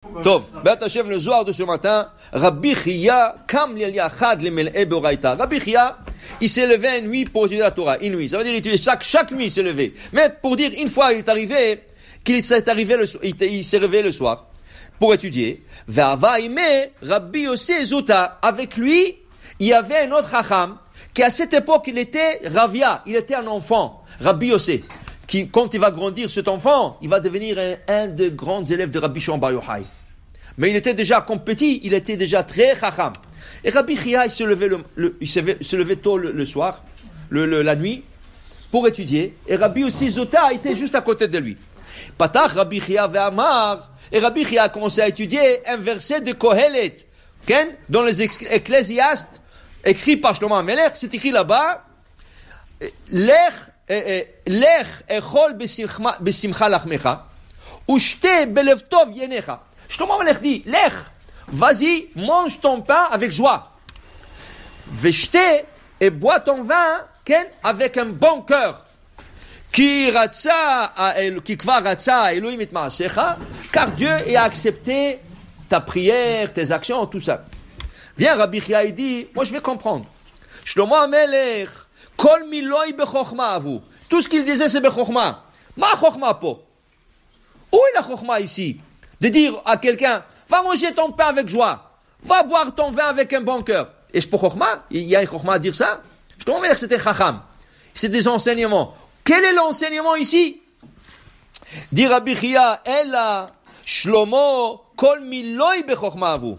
Tov, Be'at Hashem, le Zohar de ce matin, Rabbi Chia, Kam Liachad le Mel'e Beoraita. Rabbi Chia, il s'est levé une nuit pour étudier la Torah, une nuit. Ça veut dire qu'il chaque nuit il s'est levé. Mais pour dire, une fois il est arrivé, il s'est réveillé le soir pour étudier. Ve'ava ime Rabbi Yossi Zouta. Avec lui, il y avait un autre Chacham, qui à cette époque il était Ravia, il était un enfant, Rabbi Yossi. Qui, quand il va grandir, cet enfant, il va devenir un des grands élèves de Rabbi Shimon Bar Yochai. Mais il était déjà compétit, il était déjà très chacham. Et Rabbi Chia, il se levait tôt le soir, la nuit, pour étudier. Et Rabbi aussi Zota était juste à côté de lui. Patach Rabbi Chia ve'amar. Et Rabbi Chia a commencé à étudier un verset de Kohelet. Dans les Ecclésiastes, écrit par Shlomo HaMelech, c'est écrit là-bas, Lech echol besimcha lachmecha, ushte belev tov yenecha. Shlomo HaMelech dit, Lech, vas-y, mange ton pain avec joie. Veshte, et bois ton vin, avec un bon cœur. Ki kvar ratza Elohim et maasecha, car Dieu a accepté ta prière, tes actions, tout ça. Viens, Rabbi Chia, il dit, moi je vais comprendre. Shlomo HaMelech, Kol miloi bechokma avu. Tout ce qu'il disait, c'est bechokma. Ma chokma po. Où est la chokma ici? De dire à quelqu'un, va manger ton pain avec joie. Va boire ton vin avec un bon cœur. Est-ce pour chokma? Il y a une chokma à dire ça? Je te dire que c'était chacham. C'est des enseignements. Quel est l'enseignement ici? Dit Rabbi Chia, Ella, Shlomo, Kol miloi bechokma avu.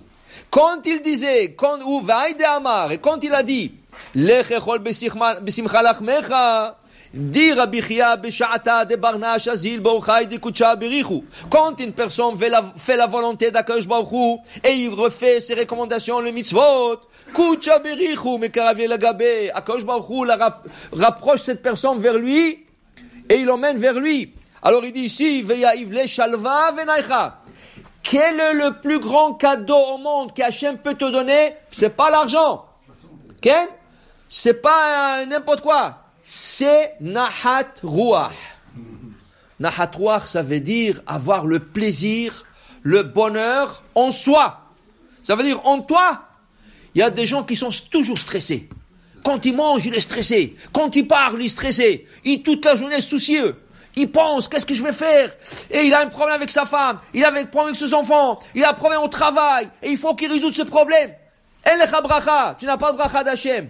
Quand il disait, ou vaïde amar, et quand il a dit, Lech echol besimcha lachmecha, dit Rabbi Chia, b'sha'ata de barnash azil b'orchai de kutsha berichu. Quand une personne fait la volonté d'Akadosh Baruch Hu, et il refait ses recommandations, le mitzvot, kutsha berichu, mekarav lagabe, Akadosh Baruch Hu rapproche cette personne vers lui, et il l'emmène vers lui. Alors il dit ici, ve'ya'iv le shalva ve'naicha. Quel est le plus grand cadeau au monde qu'Hachem peut te donner? C'est pas l'argent. Okay? C'est pas n'importe quoi. C'est Nahat Ruach. Nahat Ruach, ça veut dire avoir le plaisir, le bonheur en soi. Ça veut dire en toi. Il y a des gens qui sont toujours stressés. Quand ils mangent, il est stressé. Quand il parle, il est stressé. Il toute la journée soucieux. Il pense, qu'est-ce que je vais faire? Et il a un problème avec sa femme, il a un problème avec ses enfants, il a un problème au travail, et il faut qu'il résout ce problème. Elecha bracha, tu n'as pas de bracha d'Hachem.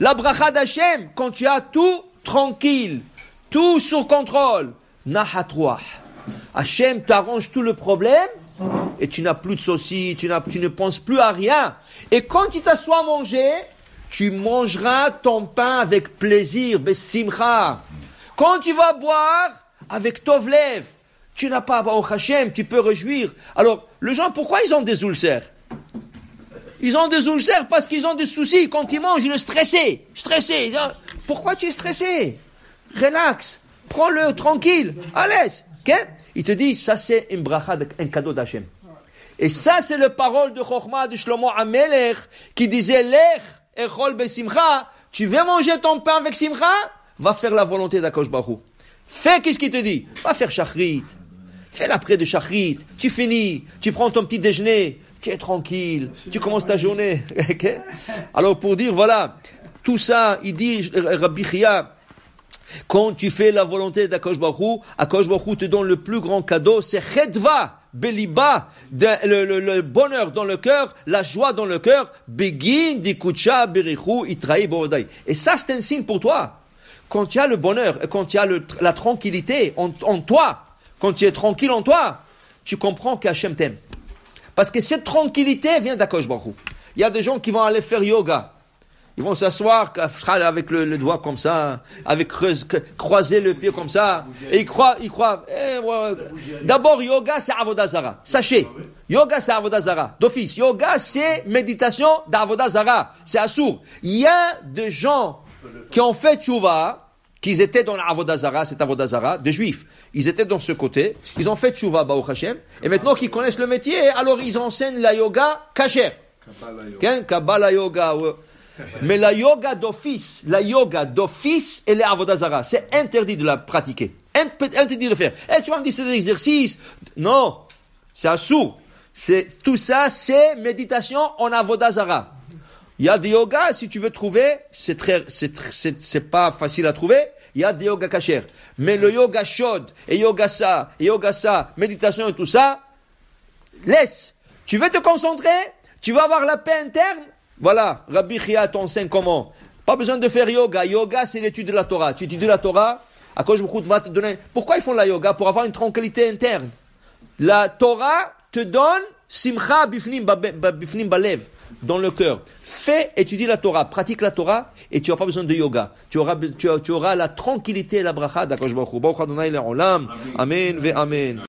La bracha d'Hachem, quand tu as tout tranquille, tout sous contrôle, nahat ruach. Hachem t'arrange tout le problème, et tu n'as plus de soucis, tu ne penses plus à rien. Et quand tu t'assois à manger, tu mangeras ton pain avec plaisir, besimcha. Quand tu vas boire avec Tovlev, tu n'as pas au Hachem, tu peux réjouir. Alors, les gens, pourquoi ils ont des ulcères? Ils ont des ulcères parce qu'ils ont des soucis. Quand ils mangent, ils sont stressés. Stressés. Pourquoi tu es stressé? Relax. Prends-le tranquille. À l'aise. Okay? Il te dit, ça c'est une bracha, un cadeau d'Hachem. Et ça c'est la parole de Chochma de Shlomo HaMelech qui disait, Lech echol besimcha. Tu veux manger ton pain avec simcha? Va faire la volonté d'Akadosh Baruch Hu. Fais qu'est-ce qu'il te dit. Va faire shachrit. Fais l'après de shachrit. Tu finis. Tu prends ton petit déjeuner. Tu es tranquille. Tu commences ta journée. Okay? Alors pour dire, voilà, tout ça, il dit, Rabbi Chia, quand tu fais la volonté d'Akadosh Baruch Hu te donne le plus grand cadeau, c'est chedva. Beliba, le bonheur dans le cœur, la joie dans le cœur, begin dikucha berichu itraï boodai. Et ça, c'est un signe pour toi. Quand tu as le bonheur, et quand tu as la tranquillité en toi, quand tu es tranquille en toi, tu comprends qu'Hachem t'aime. Parce que cette tranquillité vient d'Akadosh Baruch Hu. Il y a des gens qui vont aller faire yoga. Ils vont s'asseoir avec le doigt comme ça, avec croiser le pied comme ça, et ils croient. D'abord, yoga, c'est Avodah Zara. Sachez, yoga, c'est Avodah Zara. D'office, yoga, c'est méditation d'Avodah Zara. C'est assour. Il y a des gens qui ont fait tchouva, qu'ils étaient dans l'Avodah Zara, c'est Avodah Zara, des juifs. Ils étaient dans ce côté, ils ont fait tchouva, Baruch Hashem, et maintenant qu'ils connaissent le métier, alors ils enseignent la yoga kasher. Kabbalah yoga. Mais la yoga d'office, elle est Avodah Zara. C'est interdit de la pratiquer. Interdit de le faire. Et tu vas me dire, c'est des exercices. Non. C'est assour. Tout ça, c'est méditation en avodah zara. Il y a des yogas, si tu veux trouver, c'est pas facile à trouver. Il y a des yogas kasher. Mais le yoga shod, et yoga ça, méditation et tout ça, laisse. Tu veux te concentrer, tu vas avoir la paix interne. Voilà, Rabbi Chia t'enseigne comment. Pas besoin de faire yoga. Yoga, c'est l'étude de la Torah. Tu étudies la Torah, Akadosh Baruch Hu va te donner. Pourquoi ils font la yoga? Pour avoir une tranquillité interne. La Torah te donne simcha bifnim balev, dans le cœur. Fais, étudie la Torah, pratique la Torah, et tu n'auras pas besoin de yoga. Tu auras la tranquillité et la bracha d'Akadosh Baruch Hu. Baruch Adonai le'olam. Amen ve amen.